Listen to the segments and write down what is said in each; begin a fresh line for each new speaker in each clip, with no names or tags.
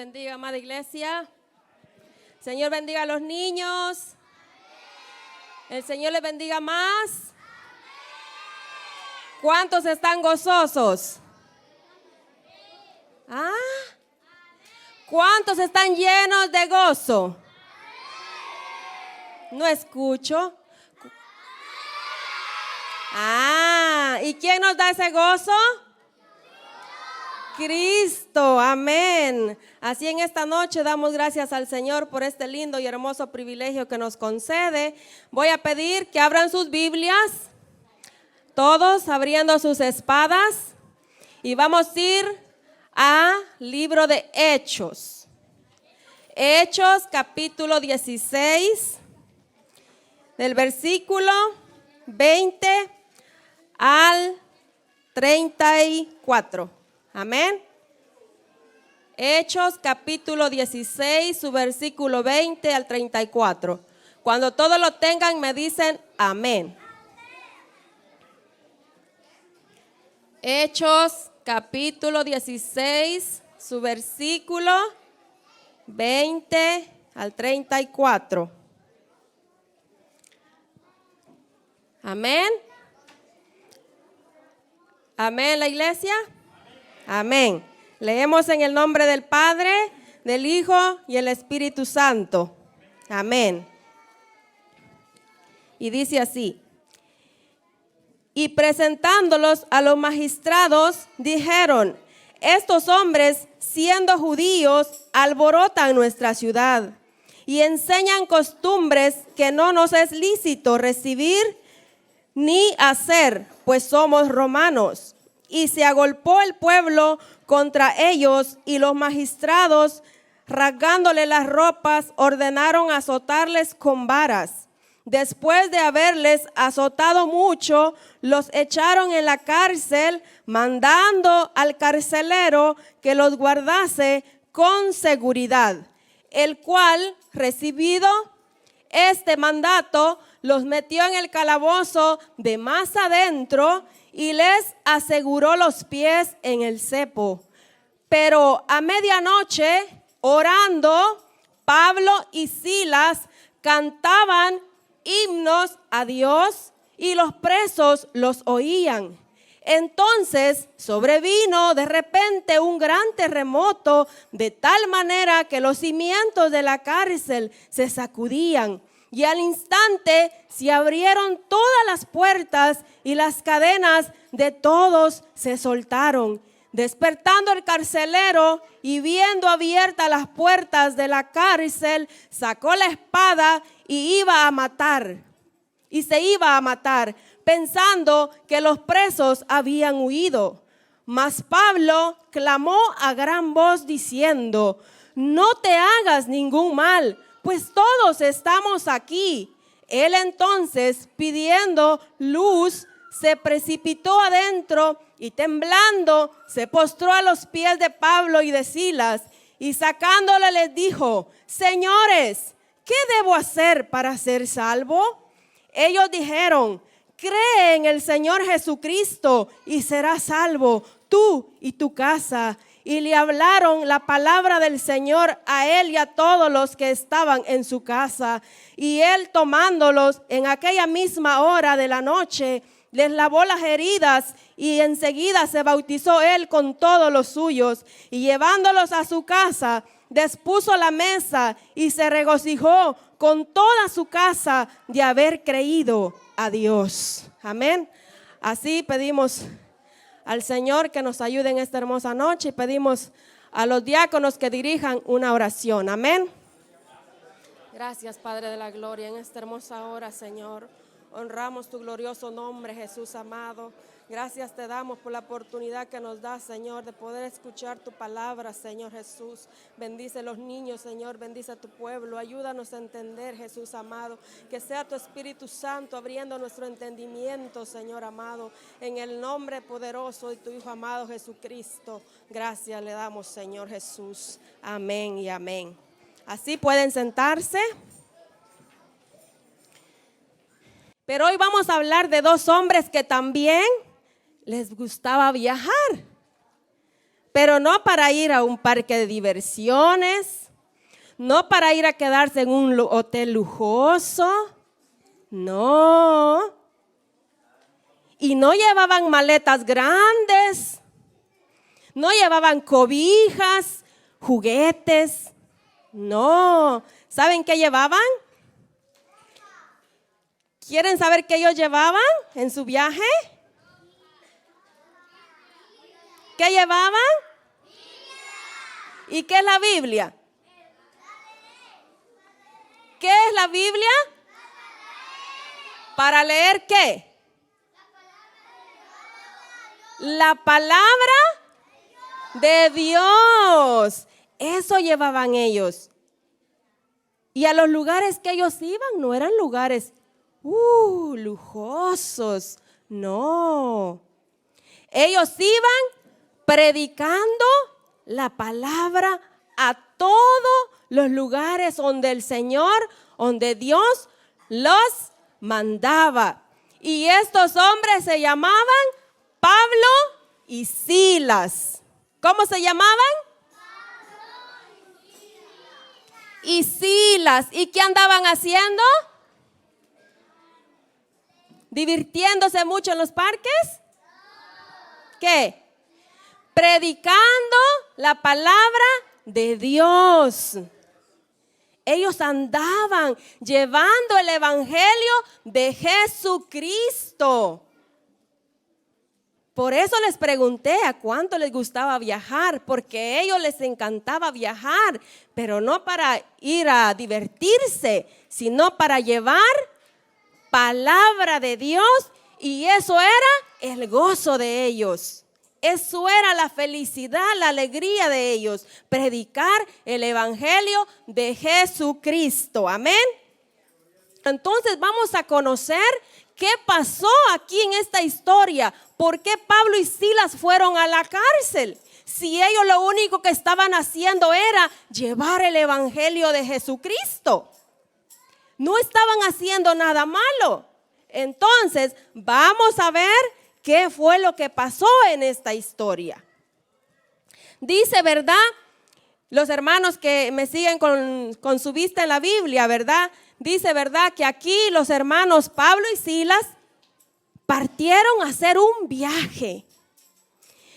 bendiga, amada iglesia. Señor bendiga a los niños. El Señor les bendiga más. ¿Cuántos están gozosos? ¿Ah? ¿Cuántos están llenos de gozo? No escucho. ¿Y quién nos da ese gozo? Cristo, amén. Así en esta noche damos gracias al Señor por este lindo y hermoso privilegio que nos concede. Voy a pedir que abran sus Biblias, todos abriendo sus espadas, y vamos a ir al libro de Hechos. Hechos capítulo 16, del versículo 20 al 34. Amén. Hechos capítulo 16, su versículo 20 al 34. Cuando todos lo tengan me dicen amén. Hechos capítulo 16, su versículo 20 al 34. Amén. Amén, la iglesia. Amén. Leemos en el nombre del Padre, del Hijo y el Espíritu Santo. Amén. Y dice así: y presentándolos a los magistrados, dijeron: estos hombres, siendo judíos, alborotan nuestra ciudad y enseñan costumbres que no nos es lícito recibir ni hacer, pues somos romanos. Y se agolpó el pueblo contra ellos, y los magistrados, rasgándole las ropas, ordenaron azotarles con varas. Después de haberles azotado mucho, los echaron en la cárcel, mandando al carcelero que los guardase con seguridad, el cual, recibido este mandato, los metió en el calabozo de más adentro y les aseguró los pies en el cepo. Pero a medianoche, orando, Pablo y Silas cantaban himnos a Dios y los presos los oían. Entonces sobrevino de repente un gran terremoto, de tal manera que los cimientos de la cárcel se sacudían. Y al instante se abrieron todas las puertas y las cadenas de todos se soltaron. Despertando el carcelero y viendo abiertas las puertas de la cárcel, sacó la espada y se iba a matar, pensando que los presos habían huido. Mas Pablo clamó a gran voz diciendo: no te hagas ningún mal, pues todos estamos aquí. Él entonces, pidiendo luz, se precipitó adentro y temblando se postró a los pies de Pablo y de Silas, y sacándole les dijo: señores, ¿qué debo hacer para ser salvo? Ellos dijeron: cree en el Señor Jesucristo y serás salvo, tú y tu casa. Y le hablaron la palabra del Señor a él y a todos los que estaban en su casa. Y él, tomándolos en aquella misma hora de la noche, les lavó las heridas, y enseguida se bautizó él con todos los suyos. Y llevándolos a su casa, dispuso la mesa y se regocijó con toda su casa de haber creído a Dios. Amén. Así pedimos al Señor que nos ayude en esta hermosa noche, y pedimos a los diáconos que dirijan una oración. Amén. Gracias, Padre de la gloria, en esta hermosa hora, Señor. Honramos tu glorioso nombre, Jesús amado. Gracias te damos por la oportunidad que nos das, Señor, de poder escuchar tu palabra, Señor Jesús. Bendice a los niños, Señor, bendice a tu pueblo. Ayúdanos a entender, Jesús amado. Que sea tu Espíritu Santo abriendo nuestro entendimiento, Señor amado. En el nombre poderoso de tu Hijo amado Jesucristo. Gracias le damos, Señor Jesús. Amén y amén. Así pueden sentarse. Pero hoy vamos a hablar de dos hombres que también les gustaba viajar. Pero no para ir a un parque de diversiones, no para ir a quedarse en un hotel lujoso, no. Y no llevaban maletas grandes, no llevaban cobijas, juguetes, no. ¿Saben qué llevaban? ¿Quieren saber qué ellos llevaban en su viaje? ¿Qué llevaban? ¿Y qué es la Biblia? ¿Qué es la Biblia? ¿Para leer qué? La palabra de Dios. Eso llevaban ellos. Y a los lugares que ellos iban no eran lugares lujosos. No. Ellos iban predicando la palabra a todos los lugares donde el Señor, donde Dios los mandaba. Y estos hombres se llamaban Pablo y Silas. ¿Cómo se llamaban? Pablo y Silas. ¿Y qué andaban haciendo? ¿Divirtiéndose mucho en los parques? ¿Qué? Predicando la palabra de Dios. Ellos andaban llevando el evangelio de Jesucristo. Por eso les pregunté a cuánto les gustaba viajar, porque a ellos les encantaba viajar, pero no para ir a divertirse, sino para llevar palabra de Dios, y eso era el gozo de ellos. Eso era la felicidad, la alegría de ellos, predicar el evangelio de Jesucristo. Amén. Entonces vamos a conocer qué pasó aquí en esta historia. ¿Por qué Pablo y Silas fueron a la cárcel? Si ellos lo único que estaban haciendo era llevar el evangelio de Jesucristo. No estaban haciendo nada malo. Entonces vamos a ver qué fue lo que pasó en esta historia. Dice, ¿verdad? Los hermanos que me siguen con su vista en la Biblia, ¿verdad? Dice, ¿verdad? Que aquí los hermanos Pablo y Silas partieron a hacer un viaje.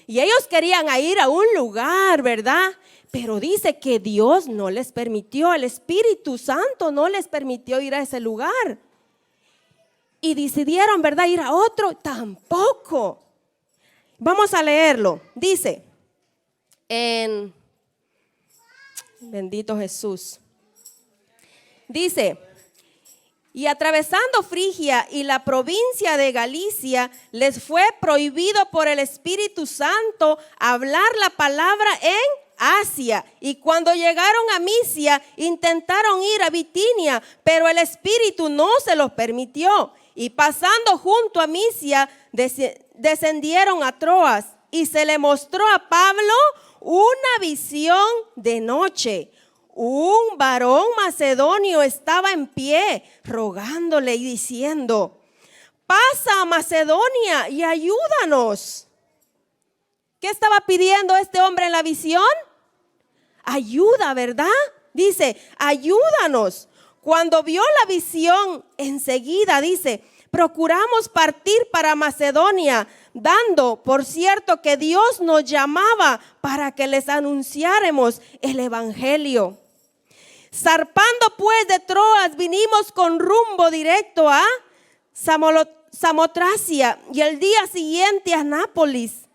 Y ellos querían ir a un lugar, ¿verdad? Pero dice que Dios no les permitió, el Espíritu Santo no les permitió ir a ese lugar. Y decidieron, ¿verdad?, ir a otro, tampoco. Vamos a leerlo. Dice, bendito Jesús. Dice, y atravesando Frigia y la provincia de Galicia, les fue prohibido por el Espíritu Santo hablar la palabra en Asia. Y cuando llegaron a Misia, intentaron ir a Bitinia, pero el Espíritu no se los permitió. Y pasando junto a Misia, descendieron a Troas, y se le mostró a Pablo una visión de noche. Un varón macedonio estaba en pie, rogándole y diciendo, pasa a Macedonia y ayúdanos. ¿Qué estaba pidiendo este hombre en la visión? Ayuda, ¿verdad? Dice, ayúdanos. Cuando vio la visión, enseguida dice, procuramos partir para Macedonia, dando por cierto que Dios nos llamaba para que les anunciáramos el evangelio. Zarpando pues de Troas, vinimos con rumbo directo a Samotracia y el día siguiente a Nápolis.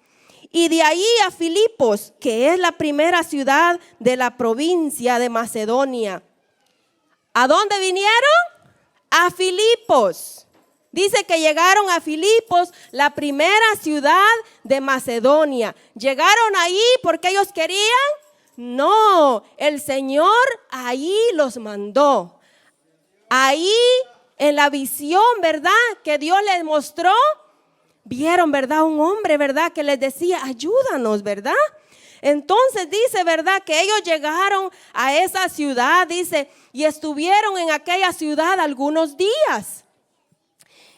Y de ahí a Filipos, que es la primera ciudad de la provincia de Macedonia. ¿A dónde vinieron? A Filipos. Dice que llegaron a Filipos, la primera ciudad de Macedonia. ¿Llegaron ahí porque ellos querían? No, el Señor ahí los mandó. Ahí en la visión, ¿verdad?, que Dios les mostró, vieron, ¿verdad?, un hombre, ¿verdad?, que les decía, ayúdanos, ¿verdad? Entonces dice, ¿verdad?, que ellos llegaron a esa ciudad, dice, y estuvieron en aquella ciudad algunos días.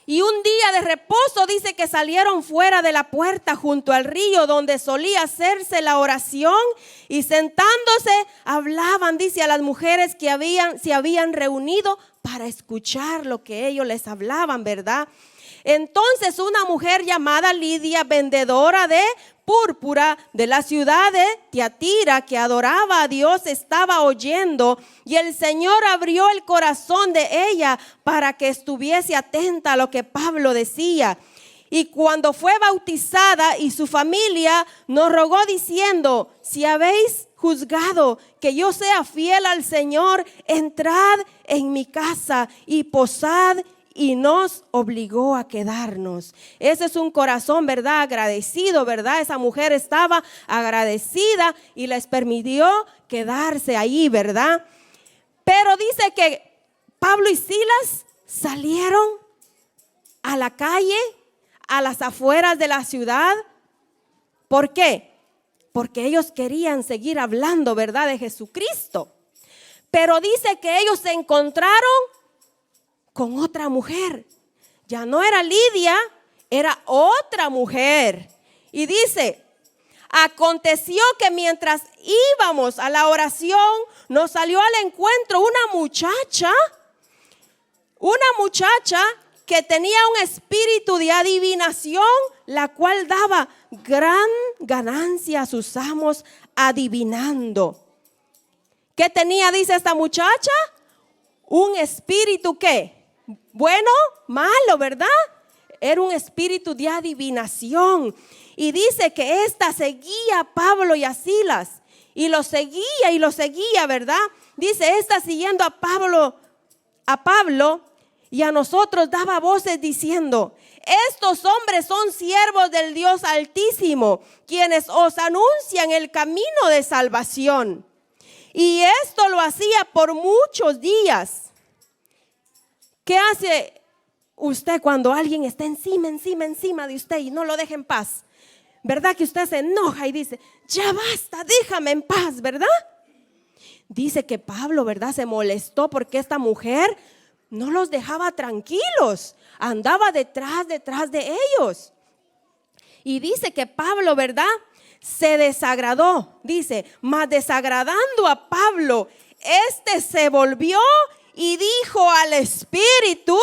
Y un día de reposo dice que salieron fuera de la puerta junto al río donde solía hacerse la oración, y sentándose hablaban, dice, a las mujeres que se habían reunido para escuchar lo que ellos les hablaban, ¿verdad? Entonces una mujer llamada Lidia, vendedora de púrpura de la ciudad de Tiatira, que adoraba a Dios, estaba oyendo, y el Señor abrió el corazón de ella para que estuviese atenta a lo que Pablo decía. Y cuando fue bautizada y su familia nos rogó diciendo: si habéis juzgado que yo sea fiel al Señor, entrad en mi casa y posad. Y nos obligó a quedarnos. Ese es un corazón, ¿verdad? Agradecido, ¿verdad? Esa mujer estaba agradecida y les permitió quedarse ahí, ¿verdad? Pero dice que Pablo y Silas salieron a la calle, a las afueras de la ciudad. ¿Por qué? Porque ellos querían seguir hablando, ¿verdad?, de Jesucristo. Pero dice que ellos se encontraron con otra mujer. Ya no era Lidia, era otra mujer. Y dice: aconteció que mientras íbamos a la oración, nos salió al encuentro una muchacha que tenía un espíritu de adivinación, la cual daba gran ganancia a sus amos adivinando. ¿Qué tenía, dice esta muchacha? Un espíritu, ¿qué? Bueno, malo, ¿verdad? Era un espíritu de adivinación. Y dice que esta seguía a Pablo y a Silas. Y lo seguía, ¿verdad? Dice, esta siguiendo a Pablo, y a nosotros daba voces diciendo: estos hombres son siervos del Dios Altísimo, quienes os anuncian el camino de salvación. Y esto lo hacía por muchos días. ¿Qué hace usted cuando alguien está encima de usted y no lo deja en paz? ¿Verdad que usted se enoja y dice: ya basta, déjame en paz, ¿verdad? Dice que Pablo, ¿verdad?, se molestó porque esta mujer no los dejaba tranquilos, andaba detrás de ellos. Y dice que Pablo, ¿verdad?, se desagradó. Dice: mas desagradando a Pablo, este se volvió y dijo al espíritu,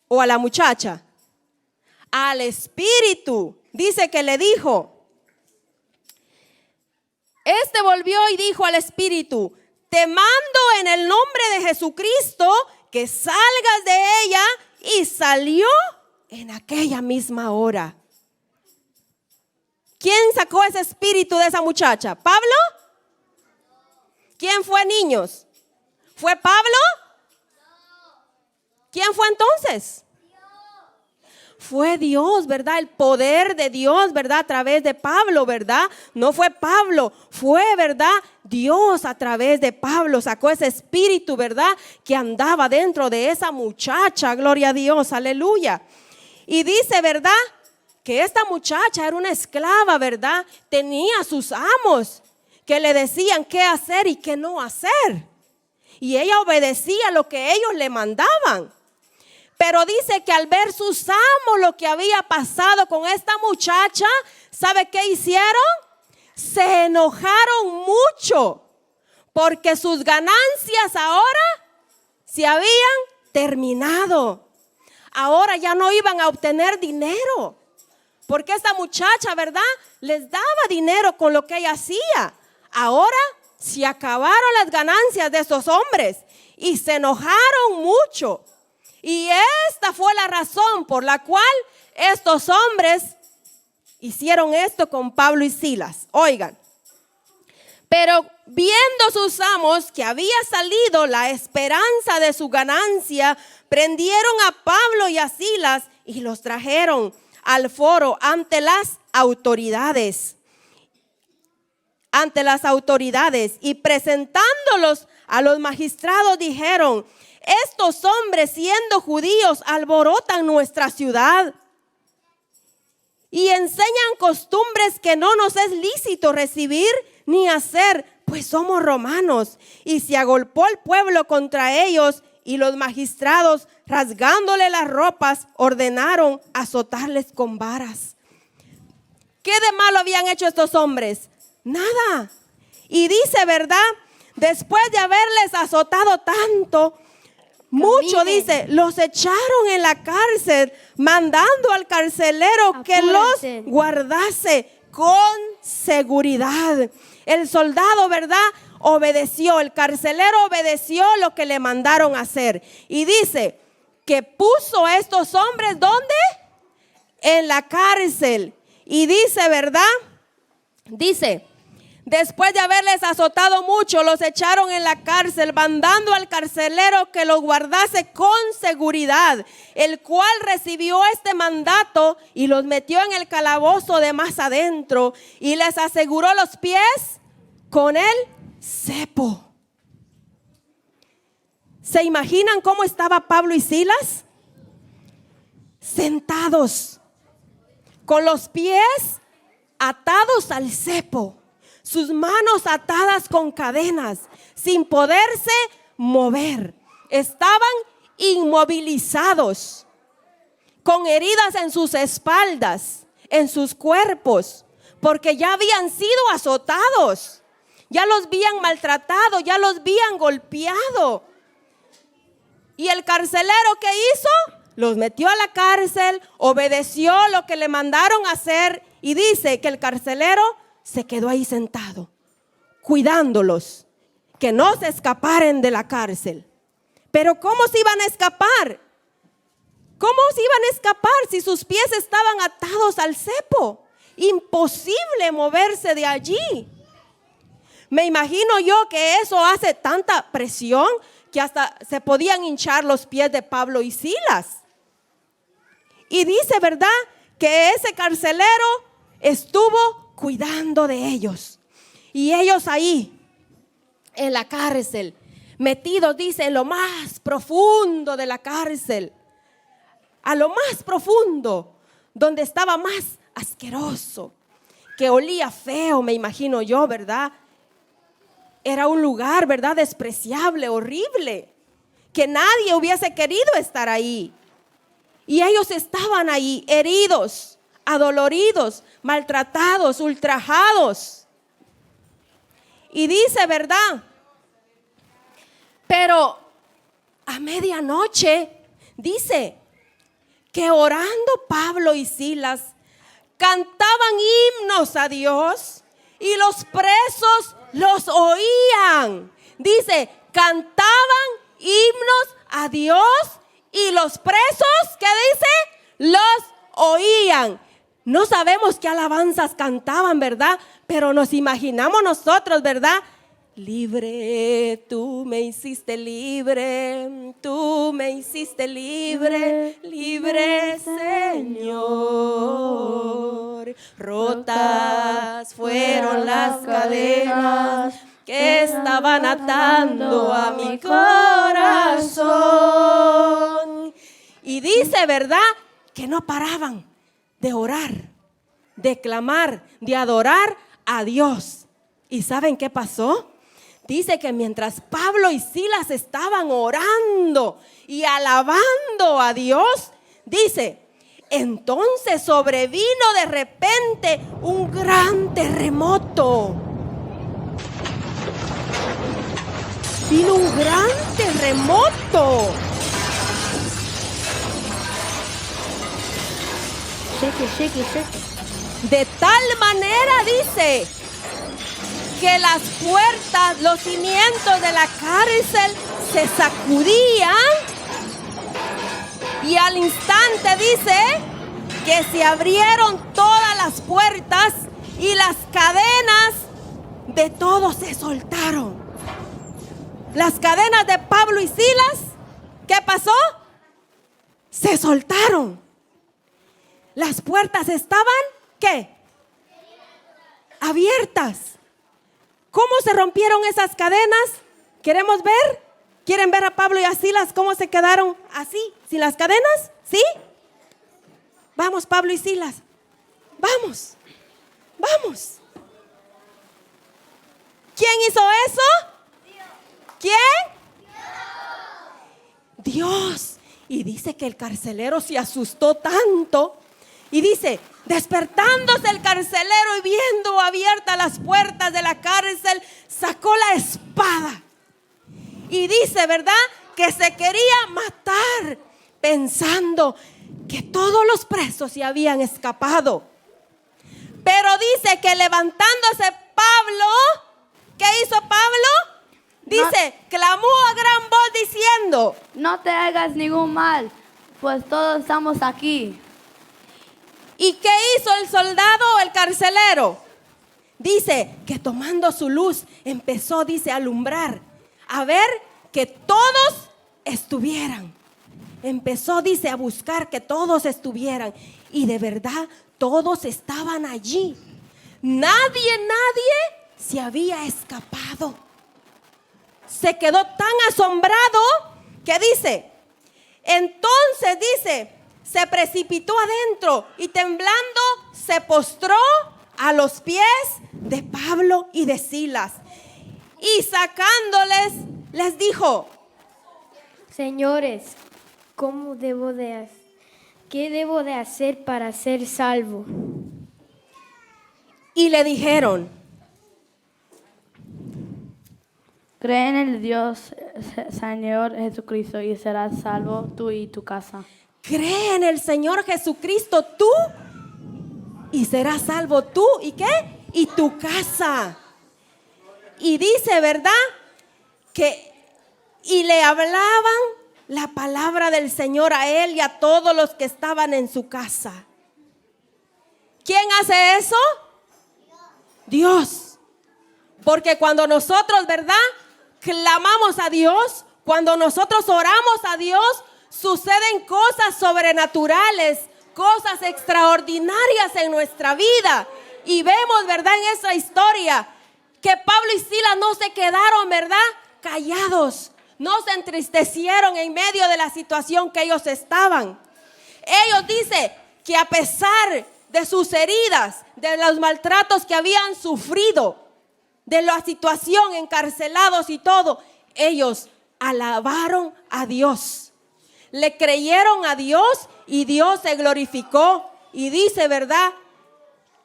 o a la muchacha, al espíritu, dice que le dijo, este volvió y dijo al espíritu: te mando en el nombre de Jesucristo que salgas de ella. Y salió en aquella misma hora. ¿Quién sacó ese espíritu de esa muchacha? ¿Pablo? ¿Quién fue, niños? ¿Fue Pablo? ¿Quién fue entonces? Fue Dios, ¿verdad? El poder de Dios, ¿verdad? A través de Pablo, ¿verdad? No fue Pablo, fue, ¿verdad? Dios a través de Pablo sacó ese espíritu, ¿verdad?, que andaba dentro de esa muchacha. Gloria a Dios, aleluya. Y dice, ¿verdad?, que esta muchacha era una esclava, ¿verdad? Tenía sus amos que le decían qué hacer y qué no hacer. Y ella obedecía lo que ellos le mandaban. Pero dice que al ver sus amos lo que había pasado con esta muchacha, ¿sabe qué hicieron? Se enojaron mucho porque sus ganancias ahora se habían terminado. Ahora ya no iban a obtener dinero, porque esta muchacha, ¿verdad?, les daba dinero con lo que ella hacía. Ahora se acabaron las ganancias de esos hombres y se enojaron mucho. Y esta fue la razón por la cual estos hombres hicieron esto con Pablo y Silas. Oigan, pero viendo sus amos que había salido la esperanza de su ganancia, prendieron a Pablo y a Silas y los trajeron al foro ante las autoridades. Y presentándolos a los magistrados dijeron: estos hombres, siendo judíos, alborotan nuestra ciudad y enseñan costumbres que no nos es lícito recibir ni hacer, pues somos romanos. Y se agolpó el pueblo contra ellos y los magistrados, rasgándole las ropas, ordenaron azotarles con varas. ¿Qué de malo habían hecho estos hombres? Nada. Y dice, ¿verdad? Después de haberles azotado tanto, mucho, dice, los echaron en la cárcel, mandando al carcelero que los guardase con seguridad. El soldado, ¿verdad?, obedeció, el carcelero obedeció lo que le mandaron hacer. Y dice que puso a estos hombres, ¿dónde? En la cárcel. Y dice, ¿verdad? Dice, después de haberles azotado mucho, los echaron en la cárcel, mandando al carcelero que los guardase con seguridad, el cual recibió este mandato y los metió en el calabozo de más adentro y les aseguró los pies con el cepo. ¿Se imaginan cómo estaba Pablo y Silas? Sentados, con los pies atados al cepo, sus manos atadas con cadenas, sin poderse mover. Estaban inmovilizados, con heridas en sus espaldas, en sus cuerpos, porque ya habían sido azotados, ya los habían maltratado, ya los habían golpeado. ¿Y el carcelero qué hizo? Los metió a la cárcel, obedeció lo que le mandaron hacer, y dice que el carcelero se quedó ahí sentado, cuidándolos, que no se escaparan de la cárcel. Pero ¿cómo se iban a escapar? ¿Cómo se iban a escapar si sus pies estaban atados al cepo? Imposible moverse de allí. Me imagino yo que eso hace tanta presión que hasta se podían hinchar los pies de Pablo y Silas. Y dice, ¿verdad?, que ese carcelero estuvo cuidando de ellos. Y ellos ahí, en la cárcel, metidos, dice, en lo más profundo de la cárcel. A lo más profundo, donde estaba más asqueroso, que olía feo, me imagino yo, ¿verdad? Era un lugar, ¿verdad?, despreciable, horrible, que nadie hubiese querido estar ahí. Y ellos estaban ahí, heridos, adoloridos, maltratados, ultrajados. Y dice, ¿verdad? Pero a medianoche, dice que orando Pablo y Silas cantaban himnos a Dios y los presos los oían. Dice, cantaban himnos a Dios y los presos, ¿qué dice? Los oían. No sabemos qué alabanzas cantaban, ¿verdad? Pero nos imaginamos nosotros, ¿verdad? Libre, tú me hiciste libre, tú me hiciste libre, libre Señor. Rotas fueron las cadenas que estaban atando a mi corazón. Y dice, ¿verdad?, que no paraban de orar, de clamar, de adorar a Dios. ¿Y saben qué pasó? Dice que mientras Pablo y Silas estaban orando y alabando a Dios, dice, entonces sobrevino de repente un gran terremoto. Vino un gran terremoto. Shake. De tal manera, dice, que las puertas, los cimientos de la cárcel se sacudían y al instante dice que se abrieron todas las puertas y las cadenas de todos se soltaron. Las cadenas de Pablo y Silas, ¿qué pasó? Se soltaron. Las puertas estaban, ¿qué? Abiertas. ¿Cómo se rompieron esas cadenas? ¿Queremos ver? ¿Quieren ver a Pablo y a Silas cómo se quedaron así, sin las cadenas? ¿Sí? Vamos, Pablo y Silas. Vamos. ¿Quién hizo eso? ¿Quién? Dios. Y dice que el carcelero se asustó tanto. Y dice, despertándose el carcelero y viendo abiertas las puertas de la cárcel, sacó la espada. Y dice, ¿verdad?, que se quería matar, pensando que todos los presos se habían escapado. Pero dice que levantándose Pablo, ¿qué hizo Pablo? Dice, clamó a gran voz diciendo:
no te hagas ningún mal, pues todos estamos aquí.
¿Y qué hizo el soldado o el carcelero? Dice que tomando su luz empezó, dice, a alumbrar, a ver que todos estuvieran. Empezó, dice, a buscar que todos estuvieran. Y de verdad, todos estaban allí. Nadie se había escapado. Se quedó tan asombrado que dice, entonces dice, se precipitó adentro y temblando se postró a los pies de Pablo y de Silas. Y sacándoles, les dijo:
Señores, ¿qué debo de hacer para ser salvo?
Y le dijeron:
Cree en el Dios Señor Jesucristo y serás salvo tú y tu casa.
cree en el Señor Jesucristo tú y serás salvo tú. ¿Y qué? Y tu casa. Y dice, ¿verdad?, que y le hablaban la palabra del Señor a él y a todos los que estaban en su casa. ¿Quién hace eso? Dios. Porque cuando nosotros, ¿verdad?, clamamos a Dios, cuando nosotros oramos a Dios, suceden cosas sobrenaturales, cosas extraordinarias en nuestra vida. Y vemos, ¿verdad?, en esta historia que Pablo y Silas no se quedaron, ¿verdad?, callados. No se entristecieron en medio de la situación que ellos estaban. Ellos dicen que a pesar de sus heridas, de los maltratos que habían sufrido, de la situación, encarcelados y todo, ellos alabaron a Dios. Le creyeron a Dios y Dios se glorificó. Y dice, ¿verdad?,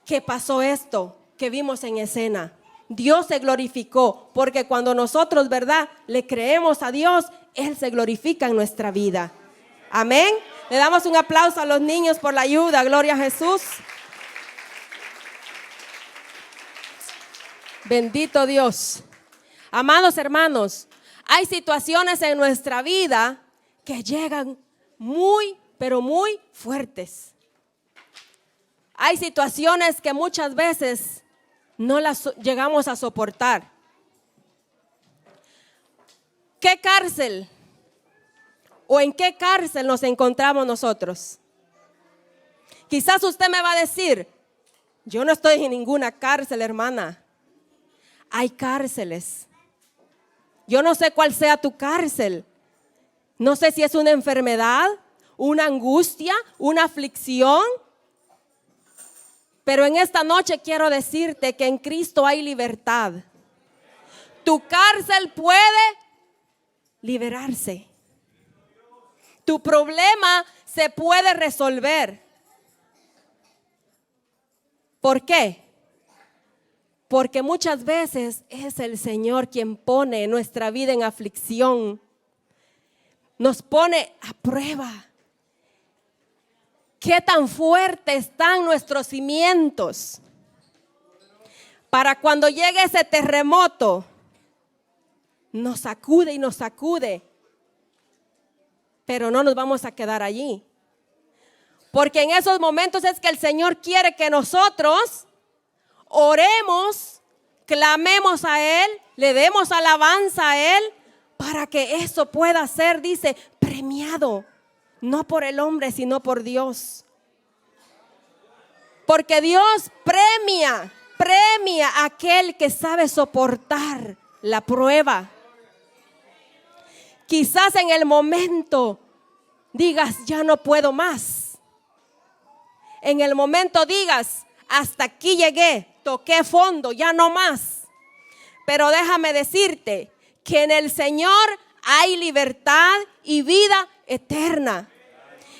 que pasó esto que vimos en escena. Dios se glorificó, porque cuando nosotros, ¿verdad?, le creemos a Dios, Él se glorifica en nuestra vida. Amén. Le damos un aplauso a los niños por la ayuda. Gloria a Jesús. Bendito Dios. Amados hermanos, hay situaciones en nuestra vida que llegan muy, pero muy fuertes. Hay situaciones que muchas veces no las llegamos a soportar. ¿Qué cárcel o en qué cárcel nos encontramos nosotros? Quizás usted me va a decir: yo no estoy en ninguna cárcel, hermana. Hay cárceles. Yo no sé cuál sea tu cárcel. No sé si es una enfermedad, una angustia, una aflicción. Pero en esta noche quiero decirte que en Cristo hay libertad. Tu cárcel puede liberarse. Tu problema se puede resolver. ¿Por qué? Porque muchas veces es el Señor quien pone nuestra vida en aflicción. Nos pone a prueba. ¿Qué tan fuertes están nuestros cimientos? Para cuando llegue ese terremoto, nos sacude y nos sacude. Pero no nos vamos a quedar allí. Porque en esos momentos es que el Señor quiere que nosotros oremos, clamemos a Él, le demos alabanza a Él, para que eso pueda ser, dice, premiado. No por el hombre, sino por Dios. Porque Dios premia a aquel que sabe soportar la prueba. Quizás en el momento digas: ya no puedo más. En el momento digas: hasta aquí llegué, toqué fondo, ya no más. Pero déjame decirte que en el Señor hay libertad y vida eterna.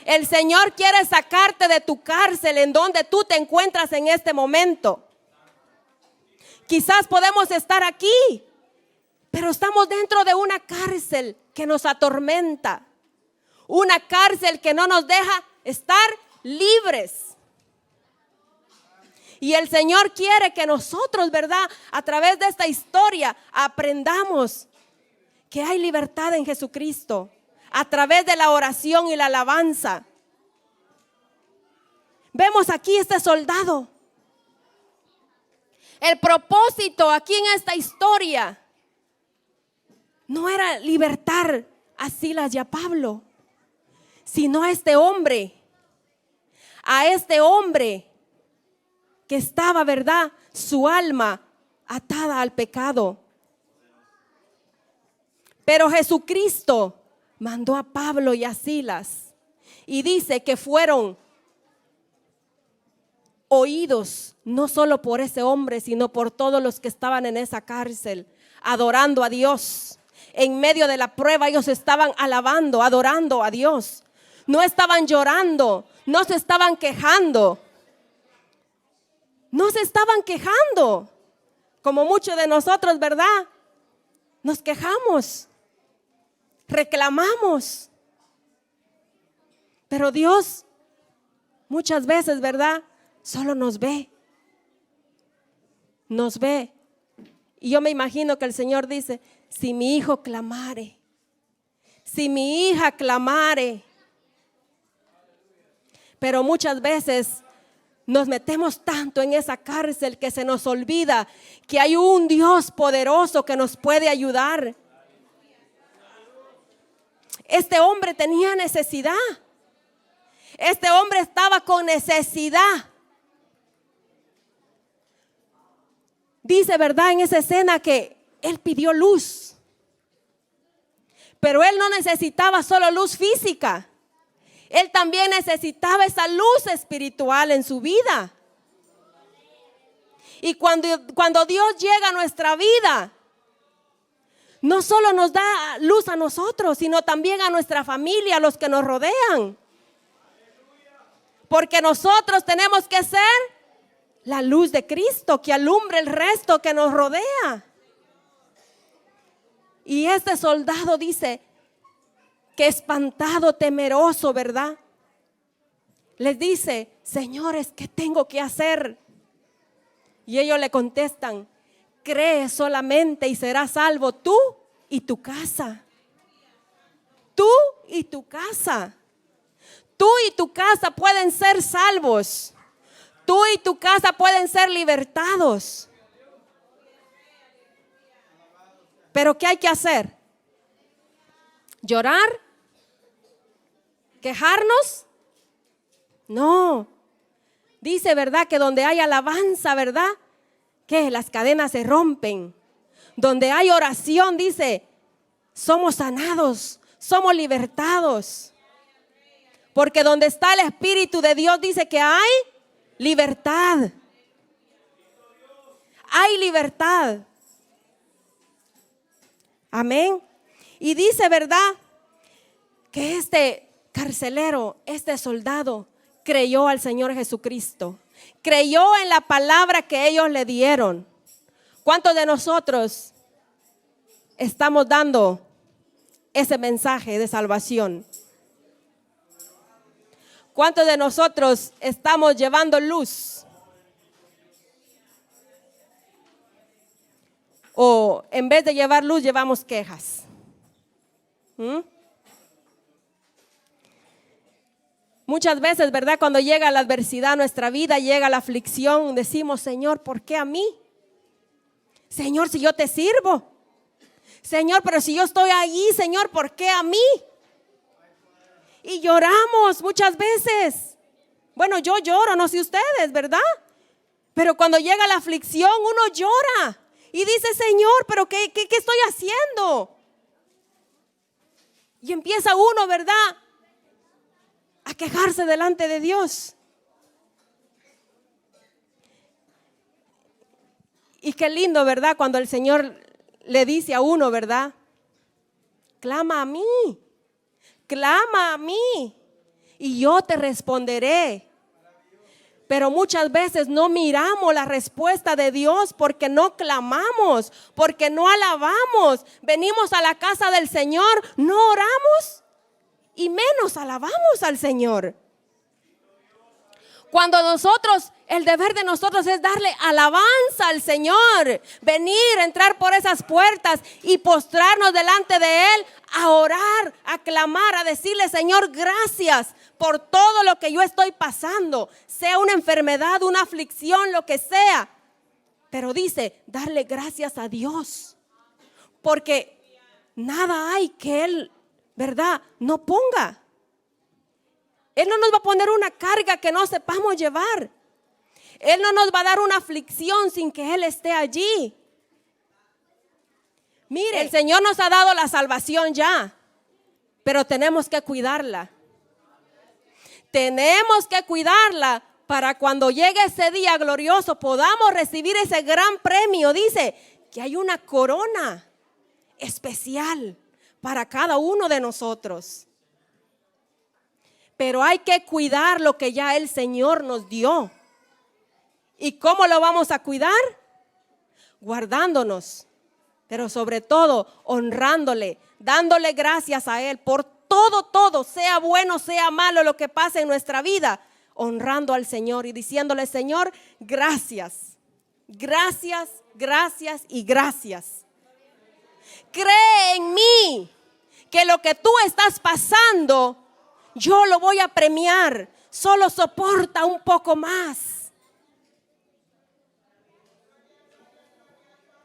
El Señor quiere sacarte de tu cárcel en donde tú te encuentras en este momento. Quizás podemos estar aquí, pero estamos dentro de una cárcel que nos atormenta. Una cárcel que no nos deja estar libres. Y el Señor quiere que nosotros, ¿verdad?, a través de esta historia aprendamos que hay libertad en Jesucristo a través de la oración y la alabanza. Vemos aquí este soldado. El propósito aquí en esta historia no era libertar a Silas y a Pablo, sino a este hombre que estaba, ¿verdad?, su alma atada al pecado. Pero Jesucristo mandó a Pablo y a Silas y dice que fueron oídos no solo por ese hombre, sino por todos los que estaban en esa cárcel, adorando a Dios. En medio de la prueba ellos estaban alabando, adorando a Dios. No estaban llorando, no se estaban quejando. No se estaban quejando, como muchos de nosotros, ¿verdad? Nos quejamos. Reclamamos. Pero Dios muchas veces, ¿verdad?, solo nos ve. Nos ve. Y yo me imagino que el Señor dice, si mi hijo clamare, si mi hija clamare. Pero muchas veces nos metemos tanto en esa cárcel que se nos olvida que hay un Dios poderoso que nos puede ayudar. Este hombre tenía necesidad. Este hombre estaba con necesidad. Dice, ¿verdad?, en esa escena que él pidió luz. Pero él no necesitaba solo luz física. Él también necesitaba esa luz espiritual en su vida. Y cuando Dios llega a nuestra vida, no solo nos da luz a nosotros, sino también a nuestra familia, a los que nos rodean. Porque nosotros tenemos que ser la luz de Cristo que alumbre el resto que nos rodea. Y este soldado dice que espantado, temeroso, ¿verdad?, les dice, señores, ¿qué tengo que hacer? Y ellos le contestan, cree solamente y serás salvo tú y tu casa. Tú y tu casa. Tú y tu casa pueden ser salvos. Tú y tu casa pueden ser libertados. Pero ¿qué hay que hacer? ¿Llorar? ¿Quejarnos? No. Dice, ¿verdad?, que donde hay alabanza, ¿verdad?, que las cadenas se rompen. Donde hay oración, dice, somos sanados, somos libertados. Porque donde está el Espíritu de Dios, dice que hay libertad. Hay libertad. Amén. Y dice, ¿verdad?, que este carcelero, este soldado, creyó al Señor Jesucristo. Creyó en la palabra que ellos le dieron. ¿Cuántos de nosotros estamos dando ese mensaje de salvación? ¿Cuántos de nosotros estamos llevando luz? O en vez de llevar luz, llevamos quejas. Muchas veces, ¿verdad?, cuando llega la adversidad a nuestra vida, llega la aflicción, decimos, Señor, ¿por qué a mí? Señor, si yo te sirvo. Señor, pero si yo estoy allí, Señor, ¿por qué a mí? Y lloramos muchas veces. Bueno, yo lloro, no sé ustedes, ¿verdad? Pero cuando llega la aflicción, uno llora y dice, Señor, ¿pero qué estoy haciendo? Y empieza uno, ¿verdad?, a quejarse delante de Dios. Y qué lindo, ¿verdad?, cuando el Señor le dice a uno, ¿verdad?, clama a mí, clama a mí y yo te responderé. Pero muchas veces no miramos la respuesta de Dios porque no clamamos, porque no alabamos. Venimos a la casa del Señor, no oramos y menos alabamos al Señor. Cuando nosotros, el deber de nosotros es darle alabanza al Señor, venir, entrar por esas puertas y postrarnos delante de Él, a orar, a clamar, a decirle: Señor, gracias por todo lo que yo estoy pasando, sea una enfermedad, una aflicción, lo que sea. Pero dice, darle gracias a Dios, porque nada hay que Él, ¿verdad?, no ponga. Él no nos va a poner una carga que no sepamos llevar. Él no nos va a dar una aflicción sin que Él esté allí. Mire, el Señor nos ha dado la salvación ya, pero tenemos que cuidarla. Tenemos que cuidarla para cuando llegue ese día glorioso podamos recibir ese gran premio. Dice que hay una corona especial para cada uno de nosotros. Pero hay que cuidar lo que ya el Señor nos dio. ¿Y cómo lo vamos a cuidar? Guardándonos, pero sobre todo honrándole, dándole gracias a Él por todo, sea bueno, sea malo lo que pase en nuestra vida, honrando al Señor y diciéndole: Señor, gracias, gracias, gracias y gracias. Cree en mí que lo que tú estás pasando, yo lo voy a premiar. Solo soporta un poco más.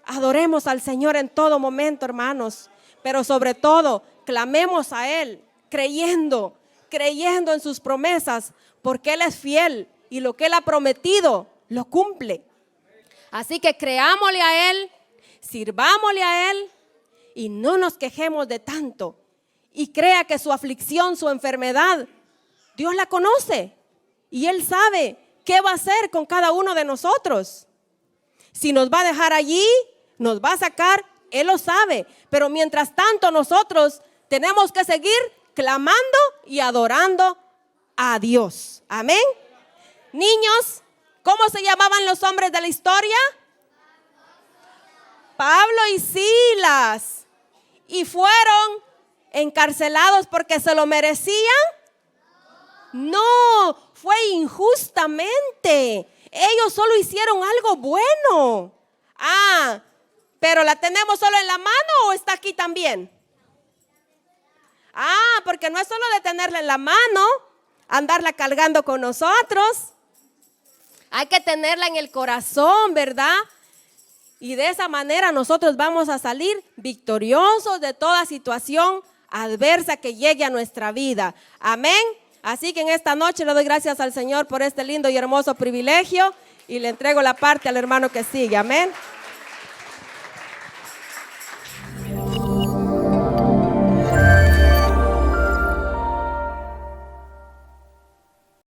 Adoremos al Señor en todo momento, hermanos, pero sobre todo clamemos a Él, creyendo en sus promesas, porque Él es fiel y lo que Él ha prometido lo cumple. Así que creámosle a Él, sirvámosle a Él y no nos quejemos de tanto. Y crea que su aflicción, su enfermedad, Dios la conoce y Él sabe qué va a hacer con cada uno de nosotros. Si nos va a dejar allí, nos va a sacar, Él lo sabe. Pero mientras tanto nosotros tenemos que seguir clamando y adorando a Dios. Amén. Niños, ¿cómo se llamaban los hombres de la historia? Pablo y Silas. Y fueron encarcelados porque se lo merecían. No, fue injustamente. Ellos solo hicieron algo bueno. Pero ¿la tenemos solo en la mano o está aquí también? Porque no es solo de tenerla en la mano, andarla cargando con nosotros. Hay que tenerla en el corazón, ¿verdad? Y de esa manera nosotros vamos a salir victoriosos de toda situación adversa que llegue a nuestra vida. Amén. Así que en esta noche le doy gracias al Señor por este lindo y hermoso privilegio y le entrego la parte al hermano que sigue. Amén.